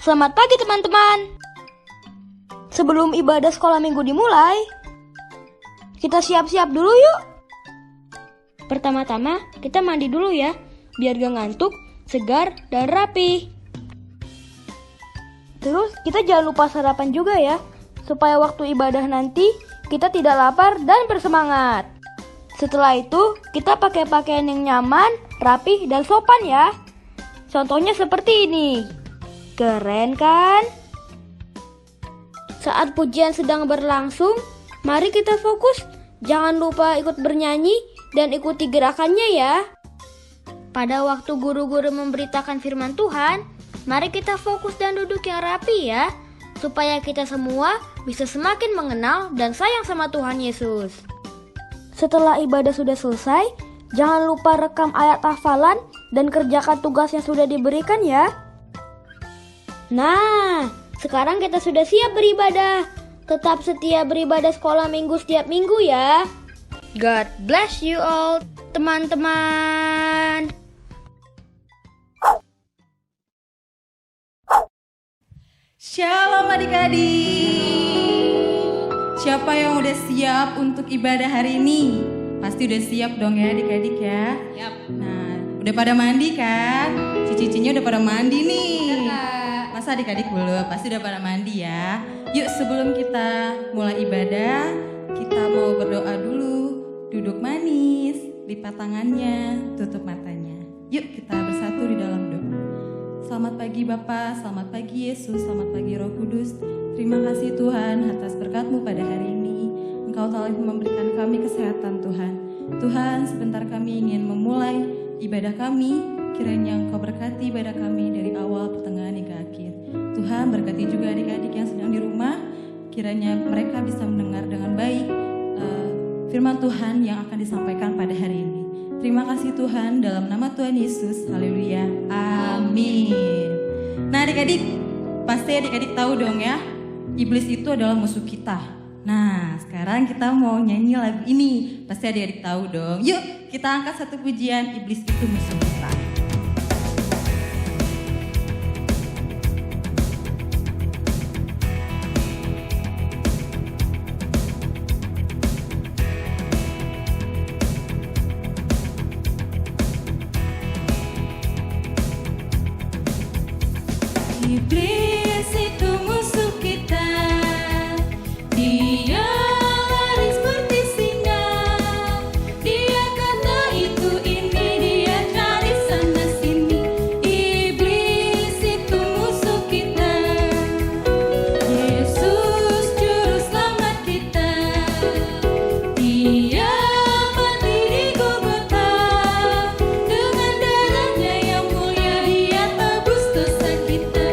Selamat pagi teman-teman. Sebelum ibadah sekolah minggu dimulai, kita siap-siap dulu yuk. Pertama-tama kita mandi dulu ya, biar gak ngantuk, segar, dan rapi. Terus kita jangan lupa sarapan juga ya, supaya waktu ibadah nanti kita tidak lapar dan bersemangat. Setelah itu kita pakai pakaian yang nyaman, rapi, dan sopan ya. Contohnya seperti ini. Keren kan? Saat pujian sedang berlangsung, mari kita fokus. Jangan lupa ikut bernyanyi dan ikuti gerakannya ya. Pada waktu guru-guru memberitakan firman Tuhan, mari kita fokus dan duduk yang rapi ya, supaya kita semua bisa semakin mengenal dan sayang sama Tuhan Yesus. Setelah ibadah sudah selesai, jangan lupa rekam ayat hafalan dan kerjakan tugas yang sudah diberikan ya. Nah, sekarang kita sudah siap beribadah. Tetap setia beribadah sekolah minggu setiap minggu ya. God bless you all, teman-teman. Shalom adik-adik. Siapa yang udah siap untuk ibadah hari ini? Pasti udah siap dong ya adik-adik ya. Yap. Nah, udah pada mandi kan? Cici-cicinya udah pada mandi nih. Masa adik-adik belum? Pasti udah pada mandi ya. Yuk sebelum kita mulai ibadah, kita mau berdoa dulu. Duduk manis, lipat tangannya, tutup matanya. Yuk kita bersatu di dalam doa. Selamat pagi Bapa, selamat pagi Yesus, selamat pagi Roh Kudus. Terima kasih Tuhan atas berkat-Mu pada hari ini. Engkau telah memberikan kami kesehatan Tuhan. Tuhan, sebentar kami ingin memulai ibadah kami. Kiranya Engkau berkati ibadah kami dari awal, pertengahan hingga akhir. Tuhan, berkati juga adik-adik yang sedang di rumah. Kiranya mereka bisa mendengar dengan baik firman Tuhan yang akan disampaikan pada hari ini. Terima kasih Tuhan, dalam nama Tuhan Yesus. Haleluya. Amin. Nah adik-adik, pasti adik-adik tahu dong ya, iblis itu adalah musuh kita. Nah sekarang kita mau nyanyi lagu ini. Pasti adik-adik tahu dong. Yuk kita angkat satu pujian, iblis itu musuh kita. Iblis itu musuh kita, dia lari seperti singa, dia kata itu ini, dia cari sana sini. Iblis itu musuh kita, Yesus juru selamat kita, dia mati di Golgota, dengan darahnya yang mulia dia tebus dosa kita.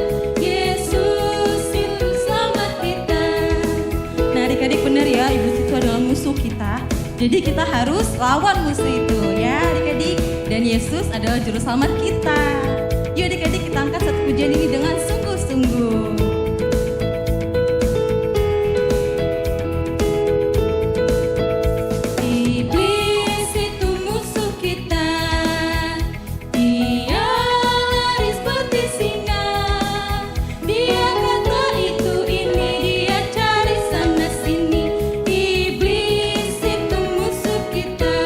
Adik-adik benar ya, iblis itu adalah musuh kita. Jadi kita harus lawan musuh itu ya adik-adik. Dan Yesus adalah juru selamat kita. Yuk adik-adik kita angkat satu pujian ini dengan sungguh-sungguh. Iblis itu musuh kita, dia lari seperti singa, dia kata itu ini, dia cari sana sini. Iblis itu musuh kita,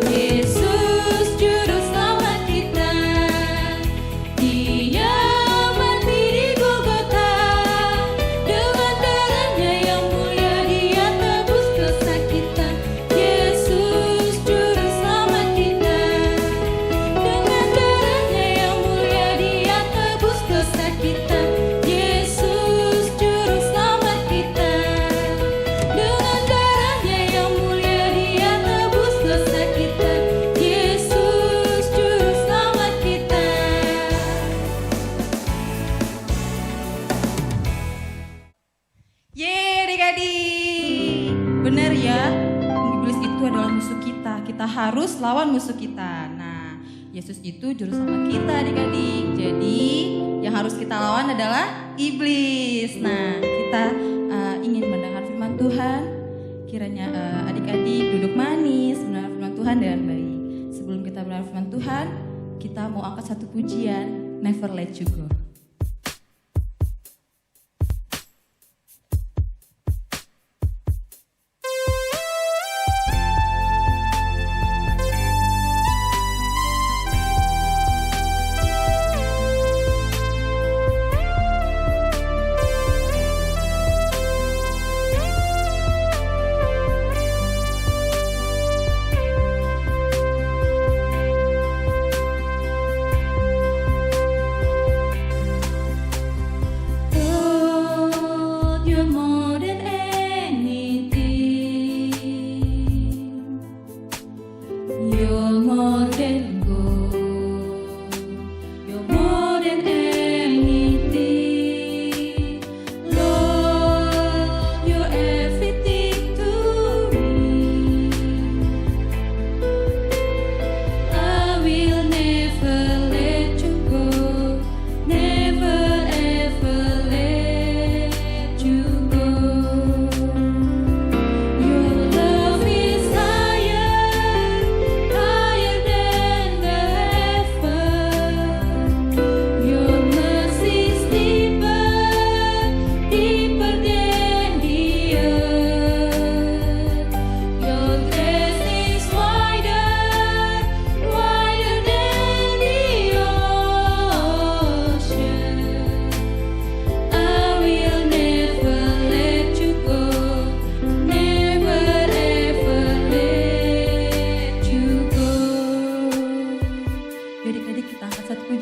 Yesus juru selamat kita, dia mati di Golgota, dengan darahnya yang mulia dia tebus dosa kita. Yesus juru selamat kita, dengan darahnya yang mulia dia tebus dosa kita. Yesus juru selamat kita, dengan darahnya yang mulia dia tebus dosa kita. Yesus juru selamat kita. Yeay adik-adik, benar ya, iblis itu adalah musuh kita. Kita harus lawan musuh kita. Nah, Yesus itu juru selamat kita adik-adik. Jadi yang harus kita lawan adalah iblis. Nah, kita ingin mendengar firman Tuhan. Kiranya adik-adik duduk manis, mendengar firman Tuhan dengan baik. Sebelum kita mendengar firman Tuhan, kita mau angkat satu pujian, Never Let You Go.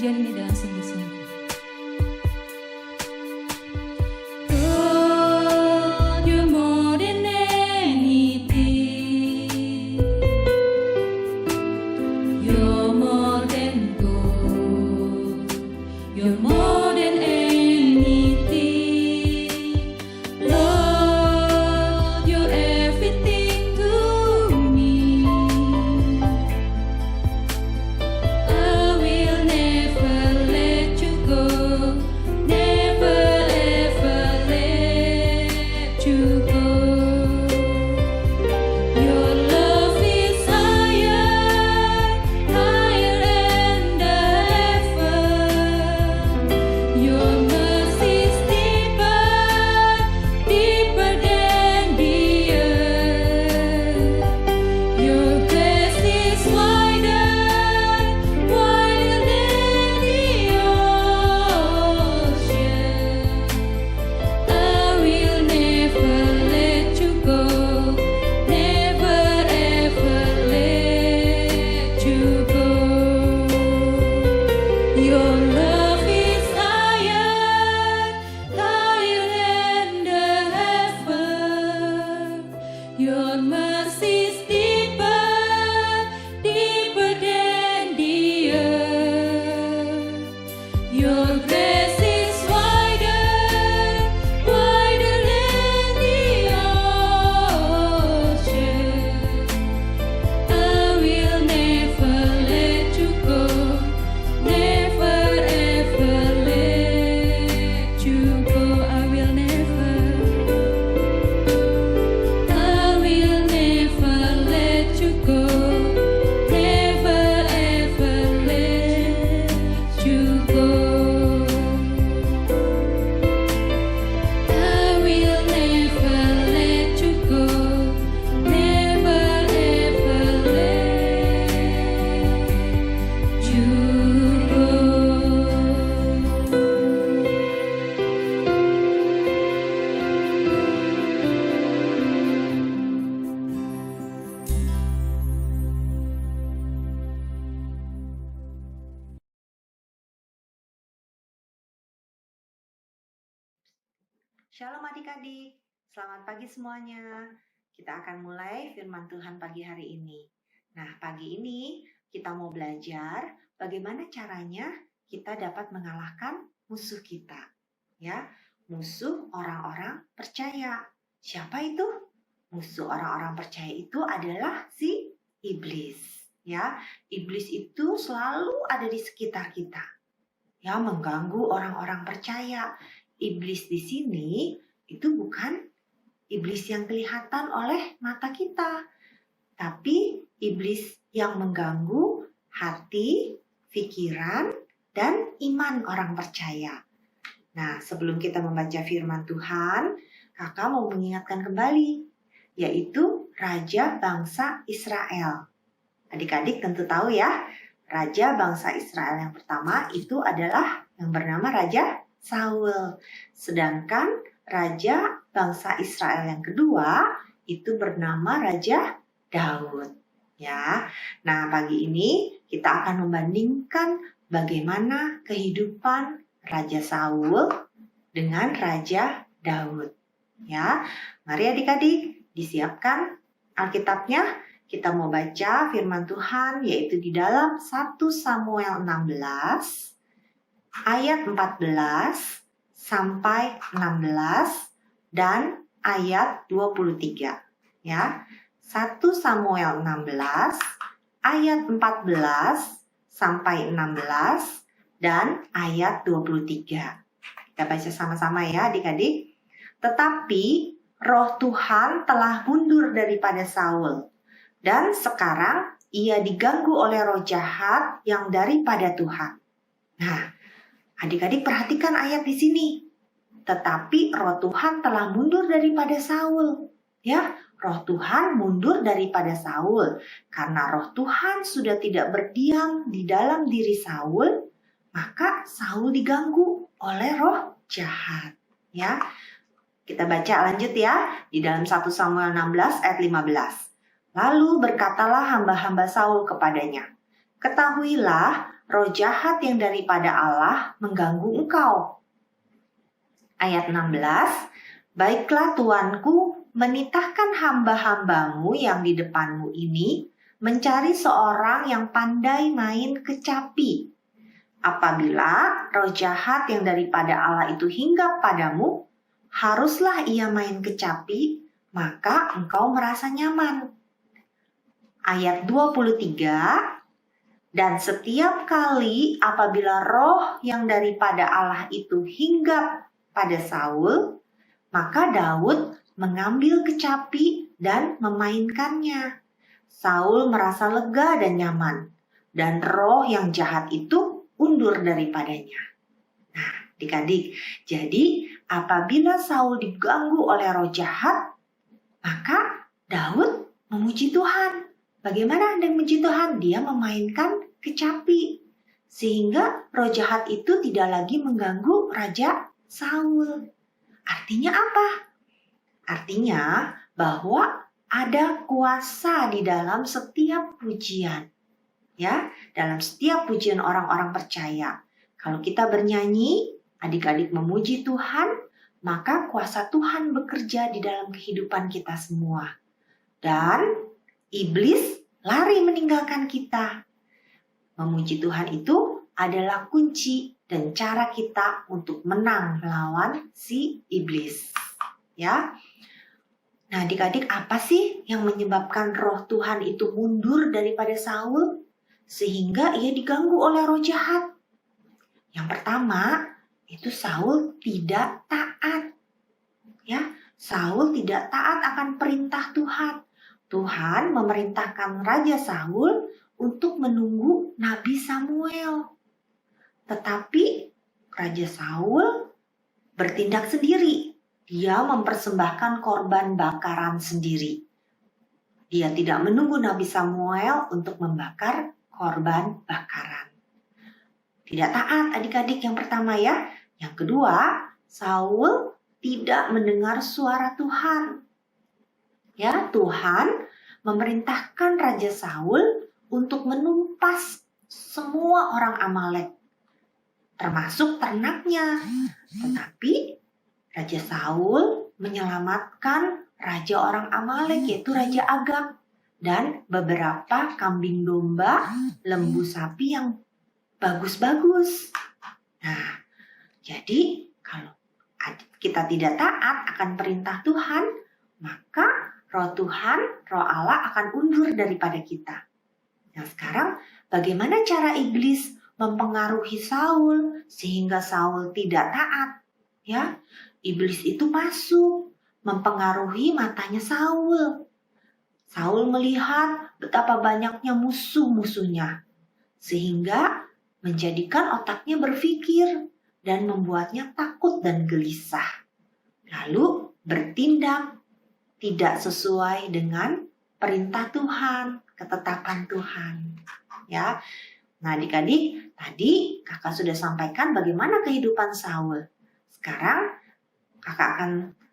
ujian ini dengan sungguh-sungguh. Lord, you're more than anything. You're more than gold. You're more than anything. Lord, you're everything to me. I will never let you go. Never ever let you go. Your love is higher, higher than the heaven. Your mercy is deeper, deeper than the earth. Your grace is wider, wider than the ocean. I will never let you go, never ever let you go. Your love is higher, higher than the heaven. Your mercy is deeper, deeper than the earth. Your grace is wider, wider than the ocean. I will never let you go, never ever let you go. I will never let you go, never ever let you go. I will never let you go, never ever let you go. Shalom adik-adik, selamat pagi semuanya. Kita akan mulai firman Tuhan pagi hari ini. Nah, pagi ini kita mau belajar bagaimana caranya kita dapat mengalahkan musuh kita. Ya, musuh orang-orang percaya. Siapa itu? Musuh orang-orang percaya itu adalah si iblis. Ya, iblis itu selalu ada di sekitar kita. Ya, mengganggu orang-orang percaya. Iblis di sini itu bukan iblis yang kelihatan oleh mata kita, tapi iblis yang mengganggu hati, pikiran, dan iman orang percaya. Nah, sebelum kita membaca firman Tuhan, kakak mau mengingatkan kembali, yaitu Raja Bangsa Israel. Adik-adik tentu tahu ya, Raja Bangsa Israel yang pertama itu adalah yang bernama Raja Saul. Sedangkan Raja Bangsa Israel yang kedua itu bernama Raja Daud. Ya, nah pagi ini kita akan membandingkan bagaimana kehidupan Raja Saul dengan Raja Daud. Ya, mari adik-adik disiapkan Alkitabnya. Kita mau baca firman Tuhan yaitu di dalam 1 Samuel 16 ayat 14 sampai 16 dan ayat 23. Ya. 1 Samuel 16 ayat 14 sampai 16 dan ayat 23. Kita baca sama-sama ya adik-adik. Tetapi roh Tuhan telah mundur daripada Saul, dan sekarang ia diganggu oleh roh jahat yang daripada Tuhan. Nah, adik-adik perhatikan ayat di sini. Tetapi roh Tuhan telah mundur daripada Saul. Ya, roh Tuhan mundur daripada Saul. Karena roh Tuhan sudah tidak berdiam di dalam diri Saul, maka Saul diganggu oleh roh jahat. Ya, kita baca lanjut ya. Di dalam 1 Samuel 16 ayat 15. Lalu berkatalah hamba-hamba Saul kepadanya, ketahuilah roh jahat yang daripada Allah mengganggu engkau. Ayat 16, baiklah Tuanku menitahkan hamba-hambamu yang di depanmu ini mencari seorang yang pandai main kecapi. Apabila roh jahat yang daripada Allah itu hinggap padamu, haruslah ia main kecapi, maka engkau merasa nyaman. Ayat 23, dan setiap kali apabila roh yang daripada Allah itu hinggap pada Saul, maka Daud mengambil kecapi dan memainkannya. Saul merasa lega dan nyaman, dan roh yang jahat itu undur daripadanya. Nah, adik-adik, jadi apabila Saul diganggu oleh roh jahat, maka Daud memuji Tuhan. Bagaimana dia memuji Tuhan? Dia memainkan kecapi, sehingga roh jahat itu tidak lagi mengganggu Raja Saul. Artinya apa? Artinya bahwa ada kuasa di dalam setiap pujian. Ya, dalam setiap pujian orang-orang percaya. Kalau kita bernyanyi, adik-adik memuji Tuhan, maka kuasa Tuhan bekerja di dalam kehidupan kita semua. Dan iblis lari meninggalkan kita. Memuji Tuhan itu adalah kunci dan cara kita untuk menang melawan si iblis. Ya. Nah, adik-adik, apa sih yang menyebabkan roh Tuhan itu mundur daripada Saul sehingga ia diganggu oleh roh jahat? Yang pertama, itu Saul tidak taat. Ya, Saul tidak taat akan perintah Tuhan. Tuhan memerintahkan Raja Saul untuk menunggu Nabi Samuel. Tetapi Raja Saul bertindak sendiri. Dia mempersembahkan korban bakaran sendiri. Dia tidak menunggu Nabi Samuel untuk membakar korban bakaran. Tidak taat adik-adik yang pertama ya. Yang kedua, Saul tidak mendengar suara Tuhan. Ya, Tuhan memerintahkan Raja Saul untuk menumpas semua orang Amalek, termasuk ternaknya. Tetapi Raja Saul menyelamatkan raja orang Amalek, yaitu Raja Agag, dan beberapa kambing domba, lembu sapi yang bagus-bagus. Nah, jadi kalau kita tidak taat akan perintah Tuhan, maka roh Tuhan, roh Allah akan undur daripada kita. Nah, sekarang bagaimana cara iblis mempengaruhi Saul sehingga Saul tidak taat? Ya, iblis itu masuk, mempengaruhi matanya Saul. Saul melihat betapa banyaknya musuh-musuhnya, sehingga menjadikan otaknya berpikir dan membuatnya takut dan gelisah. Lalu bertindak tidak sesuai dengan perintah Tuhan, ketetapan Tuhan. Ya, nah adik-adik, tadi kakak sudah sampaikan bagaimana kehidupan Saul. Sekarang kakak akan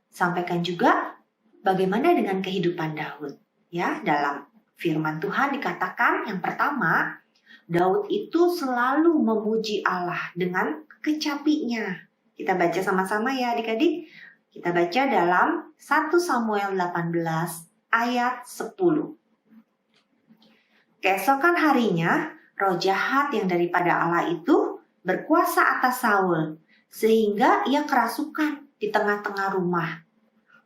sampaikan juga bagaimana dengan kehidupan Daud. Ya, dalam firman Tuhan dikatakan yang pertama, Daud itu selalu memuji Allah dengan kecapinya. Kita baca sama-sama ya adik-adik. Kita baca dalam 1 Samuel 18 ayat 10. Keesokan harinya, roh jahat yang daripada Allah itu berkuasa atas Saul, sehingga ia kerasukan di tengah-tengah rumah.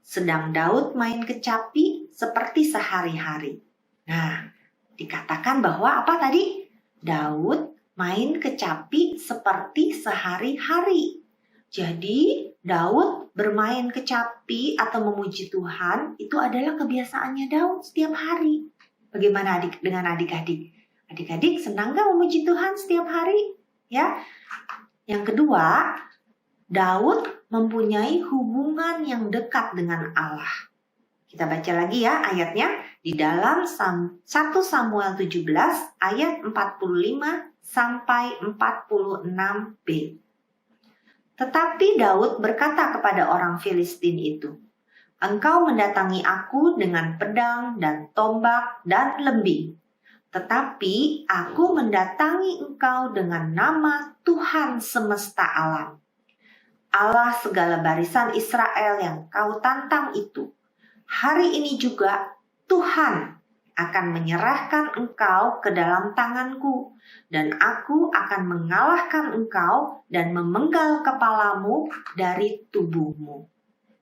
Sedang Daud main kecapi seperti sehari-hari. Nah, dikatakan bahwa apa tadi? Daud main kecapi seperti sehari-hari. Jadi, Daud bermain kecapi atau memuji Tuhan itu adalah kebiasaannya Daud setiap hari. Bagaimana dengan adik-adik? Adik-adik senang gak memuji Tuhan setiap hari? Ya. Yang kedua, Daud mempunyai hubungan yang dekat dengan Allah. Kita baca lagi ya ayatnya di dalam 1 Samuel 17 ayat 45 sampai 46b. Tetapi Daud berkata kepada orang Filistin itu, "Engkau mendatangi aku dengan pedang dan tombak dan lembing, Tetapi aku mendatangi engkau dengan nama Tuhan semesta alam, Allah segala barisan Israel yang kau tantang itu. Hari ini juga Tuhan akan menyerahkan engkau ke dalam tanganku, dan aku akan mengalahkan engkau dan memenggal kepalamu dari tubuhmu.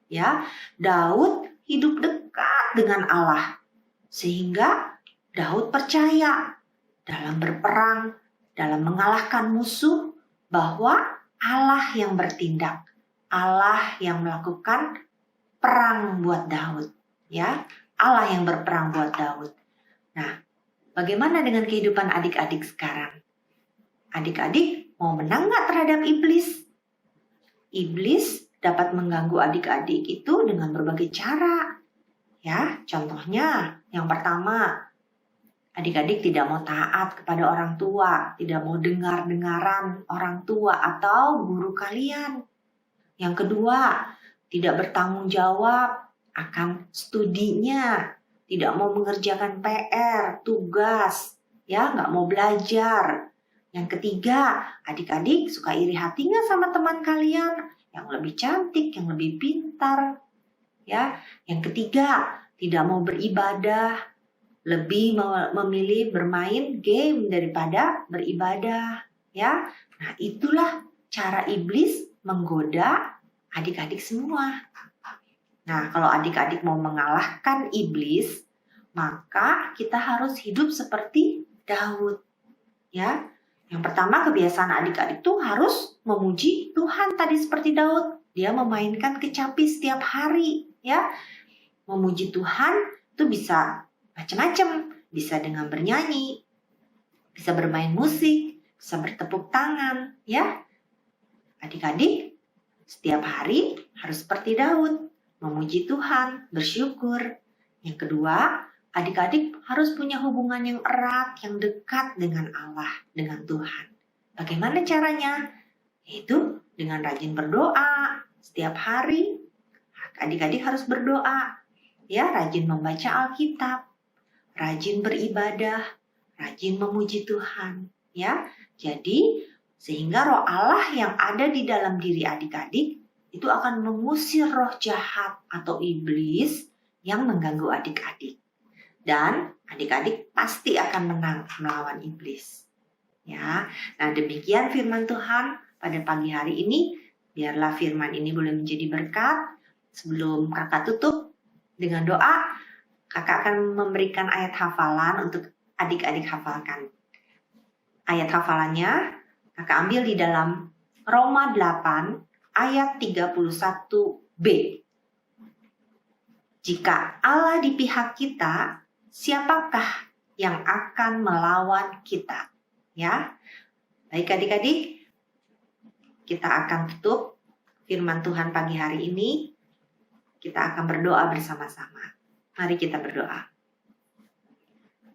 Ya, Daud hidup dekat dengan Allah, sehingga Daud percaya dalam berperang, dalam mengalahkan musuh, bahwa Allah yang bertindak, Allah yang melakukan perang buat Daud, ya, Allah yang berperang buat Daud. Nah, bagaimana dengan kehidupan adik-adik sekarang? Adik-adik mau menang nggak terhadap iblis? Iblis dapat mengganggu adik-adik itu dengan berbagai cara. Ya, contohnya yang pertama, adik-adik tidak mau taat kepada orang tua, tidak mau dengar-dengaran orang tua atau guru kalian. Yang kedua, tidak bertanggung jawab akan studinya, tidak mau mengerjakan PR, tugas, ya, nggak mau belajar. Yang ketiga, adik-adik suka iri hati nggak sama teman kalian yang lebih cantik, yang lebih pintar, ya. Yang ketiga, tidak mau beribadah, lebih memilih bermain game daripada beribadah, ya. Nah, itulah cara iblis menggoda adik-adik semua. Nah, kalau adik-adik mau mengalahkan iblis, maka kita harus hidup seperti Daud, ya. Yang pertama, kebiasaan adik-adik tuh harus memuji Tuhan tadi seperti Daud. Dia memainkan kecapi setiap hari, ya. Memuji Tuhan itu bisa macam-macam, bisa dengan bernyanyi, bisa bermain musik, bisa bertepuk tangan, ya. Adik-adik setiap hari harus seperti Daud, memuji Tuhan, bersyukur. Yang kedua, adik-adik harus punya hubungan yang erat, yang dekat dengan Allah, dengan Tuhan. Bagaimana caranya? Yaitu dengan rajin berdoa setiap hari. Adik-adik harus berdoa, ya, rajin membaca Alkitab, rajin beribadah, rajin memuji Tuhan, ya. Jadi, sehingga roh Allah yang ada di dalam diri adik-adik itu akan mengusir roh jahat atau iblis yang mengganggu adik-adik. Dan adik-adik pasti akan menang melawan iblis. Ya, nah demikian firman Tuhan pada pagi hari ini. Biarlah firman ini boleh menjadi berkat. Sebelum kakak tutup dengan doa, kakak akan memberikan ayat hafalan untuk adik-adik hafalkan. Ayat hafalannya kakak ambil di dalam Roma 8 ayat 31b. Jika Allah di pihak kita, siapakah yang akan melawan kita? Ya, baik adik-adik, kita akan tutup firman Tuhan pagi hari ini. Kita akan berdoa bersama-sama. Mari kita berdoa.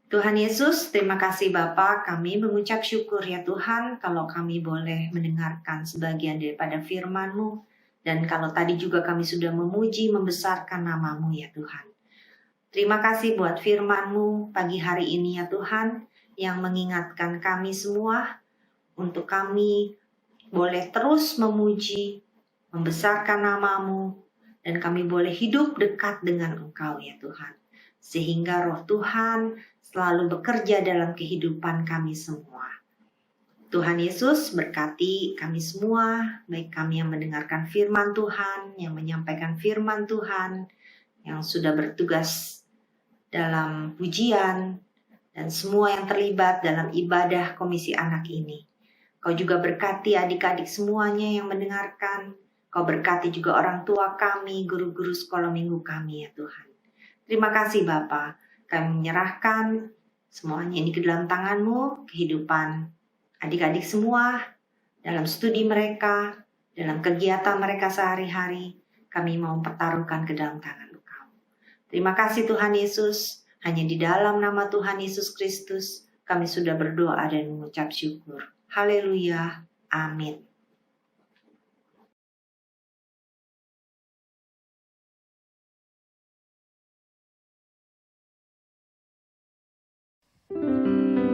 Tuhan Yesus, terima kasih Bapa, kami mengucap syukur ya Tuhan kalau kami boleh mendengarkan sebagian daripada firman-Mu. Dan kalau tadi juga kami sudah memuji, membesarkan nama-Mu ya Tuhan. Terima kasih buat firman-Mu pagi hari ini ya Tuhan, yang mengingatkan kami semua untuk kami boleh terus memuji, membesarkan nama-Mu, dan kami boleh hidup dekat dengan Engkau ya Tuhan. Sehingga roh Tuhan selalu bekerja dalam kehidupan kami semua. Tuhan Yesus berkati kami semua, baik kami yang mendengarkan firman Tuhan, yang menyampaikan firman Tuhan, yang sudah bertugas dalam pujian, dan semua yang terlibat dalam ibadah komisi anak ini. Kau juga berkati adik-adik semuanya yang mendengarkan. Kau berkati juga orang tua kami, guru-guru sekolah minggu kami ya Tuhan. Terima kasih Bapa. Kami menyerahkan semuanya ini ke dalam tangan-Mu, kehidupan adik-adik semua, dalam studi mereka, dalam kegiatan mereka sehari-hari, kami mau mempertaruhkan ke dalam tangan Engkau. Terima kasih Tuhan Yesus, hanya di dalam nama Tuhan Yesus Kristus, kami sudah berdoa dan mengucap syukur. Haleluya, amin.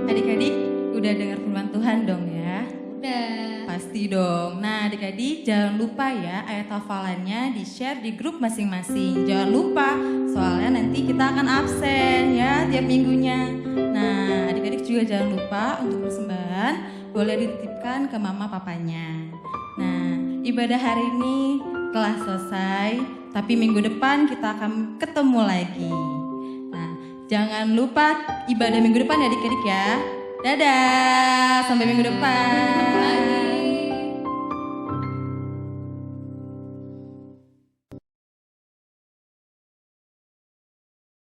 Adik-adik udah dengar firman Tuhan dong ya? Udah. Pasti dong. Nah adik-adik jangan lupa ya ayat hafalannya di-share di grup masing-masing. Jangan lupa, soalnya nanti kita akan absen ya tiap minggunya. Nah adik-adik juga jangan lupa untuk persembahan boleh dititipkan ke mama papanya. Nah ibadah hari ini telah selesai, tapi minggu depan kita akan ketemu lagi. Nah jangan lupa ibadah minggu depan ya adik-adik ya. Dadah, sampai minggu depan.